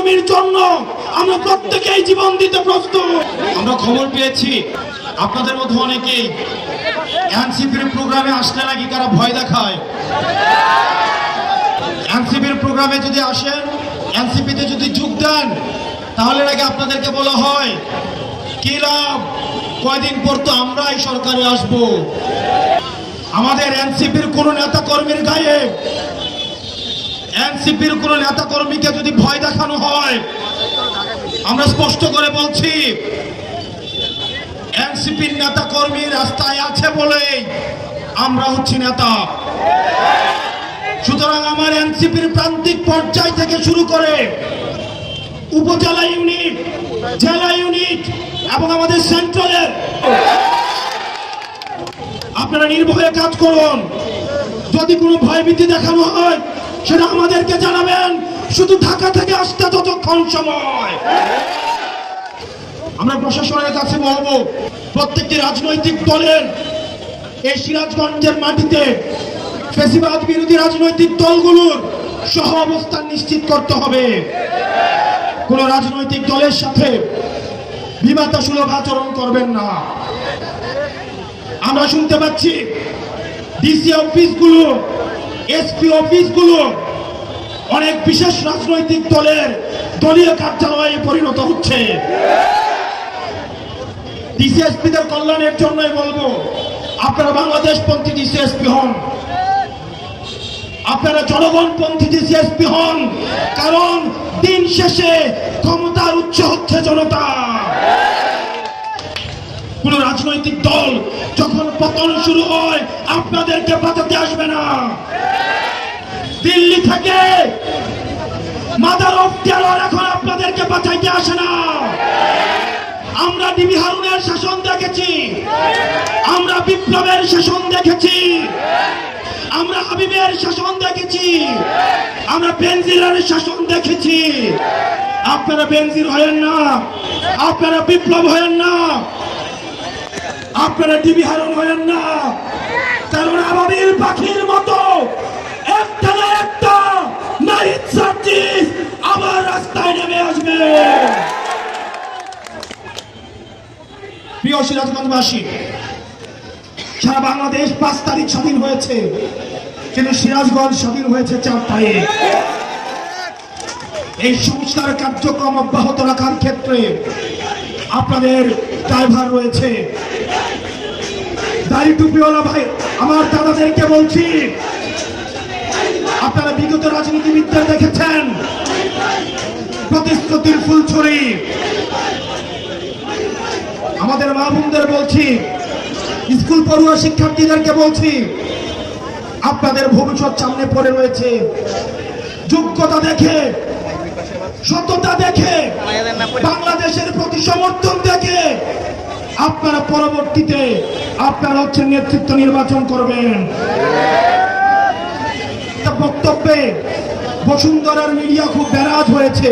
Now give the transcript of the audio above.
কর্মীর জন্য আমরা প্রত্যেকেই জীবন দিতে প্রস্তুত। আমরা খবর পেয়েছি আপনাদের মধ্যে অনেকেই এনসিপির প্রোগ্রামে আসলে নাকি কারা ভয় দেখায়। এনসিপির প্রোগ্রামে যদি আসেন, এনসিপিতে যদি যোগ দেন, তাহলে নাকি আপনাদেরকে বলা হয় কি লাভ, কয়দিন পর তো আমরাই সরকারে আসব। আমাদের এনসিপির কোন নেতা কর্মীর গায়ে, এনসিপির কোন নেতা কর্মীকে যদি ভয় দেখানো হয়, আমরা স্পষ্ট করে বলছি এনসিপির নেতা কর্মী রাস্তায় আছে বলেই আমরা হচ্ছি নেতা। সুতরাং আমার এনসিপির প্রান্তিক পর্যায় থেকে শুরু করে উপজেলা ইউনিট, জেলা ইউনিট এবং আমাদের সেন্ট্রালের আপনারা নির্ভয়ে কাজ করুন। যদি কোনো ভয়ভীতি দেখানো হয় সেটা আমাদেরকে জানাবেন, শুধু ঢাকা থেকে আসতে ততক্ষণ সময়। আমরা প্রশাসনের কাছে বলবো, প্রত্যেকটি রাজনৈতিক দলের এই সিরাজগঞ্জের মাটিতে ফ্যাসিবাদ বিরোধী রাজনৈতিক দলগুলোর সহ অবস্থান নিশ্চিত করতে হবে। কোন রাজনৈতিক দলের সাথে বিমাতা সুলভ আচরণ করবেন না। আমরা শুনতে পাচ্ছি ডিসি অফিসগুলো, এসপি অফিসগুলো অনেক বিশেষ রাজনৈতিক দলের দলীয় কার্যালয়ে পরিণত হচ্ছে। ডিসিএসপিদের কল্যাণের জন্যই বলবো, আপনারা বাংলাদেশপন্থী ডিসিএসপি হন, আপনারা জনগণপন্থী ডিসিএসপি হন। কারণ দিন শেষে ক্ষমতার উৎস হচ্ছে জনতা। কোন রাজনৈতিক দল যখন পতন শুরু হয় আপনাদেরকে বাঁচাতে আসবে না। দিল্লি থেকে মাদার অফ টেরর এখন আপনাদেরকে বাঁচাইতে আসে না। আমরা ডিবি হারুনের শাসন দেখেছি, আমরা বিপ্লবের শাসন দেখেছি, আমরা হাবিবের শাসন দেখেছি, আমরা বেনজিরের শাসন দেখেছি। আপনারা বেনজির হয়েন না, আপনারা বিপ্লব হয়েন না, আপনারা ডিবি হারুন হয়েন না। কারণ আবাবিল পাখির মতো একটা না একটা নাহিদ সার্জিস আবার রাস্তায় নেমে আসবে। প্রিয় সিরাজগঞ্জবাসী, সারা বাংলাদেশ 5 তারিখ স্বাধীন হয়েছে, কিন্তু সিরাজগঞ্জ স্বাধীন হয়েছে 4 তারিখ। এই সংস্কার কার্যক্রম অব্যাহত রাখার ক্ষেত্রে আপনাদের ড্রাইভার রয়েছে। দাড়ি টুপিওয়ালা ভাই আমার দাদাদেরকে বলছি, আপনারা বিগত রাজনীতিবিদদের দেখেছেন প্রতিশ্রুতির ফুলছড়ি। আমাদের মা বোনদের বলছি, স্কুল পড়ুয়া শিক্ষার্থীদেরকে বলছি, আপনাদের ভবিষ্যৎ সামনে পড়ে রয়েছে। যোগ্যতা দেখে, সততা দেখে, বাংলাদেশের প্রতি সমর্থন দেখে আপনারা পরবর্তীতে আপনারা হচ্ছে নেতৃত্ব নির্বাচন করবেন। বক্তব্যে বসুন্ধরার মিডিয়া খুব বেরাজ হয়েছে।